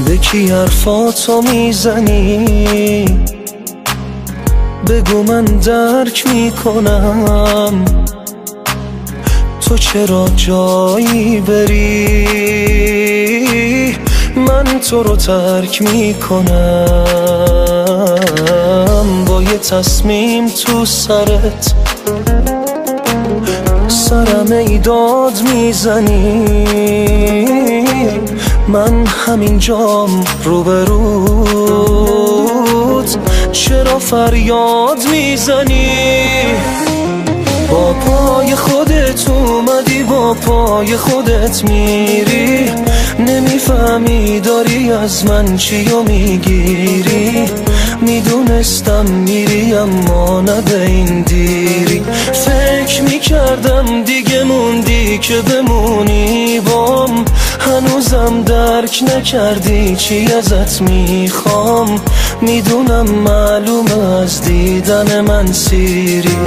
به کی حرفاتو میزنی؟ بگو من درک میکنم. تو چرا جایی بری من تو رو ترک میکنم. با یه تصمیم تو سرت سرم ایداد میزنی. من همینجام روبروت چرا فریاد میزنی؟ با پای خودت اومدی با پای خودت میری. نمیفهمی داری از من چیو میگیری. میدونستم میری اما نه به این دیری. فکر میکردم دیگه موندی که بمونی بام. هنوزم درک نکردی چی ازت میخوام. میدونم معلومه از دیدن من سیری.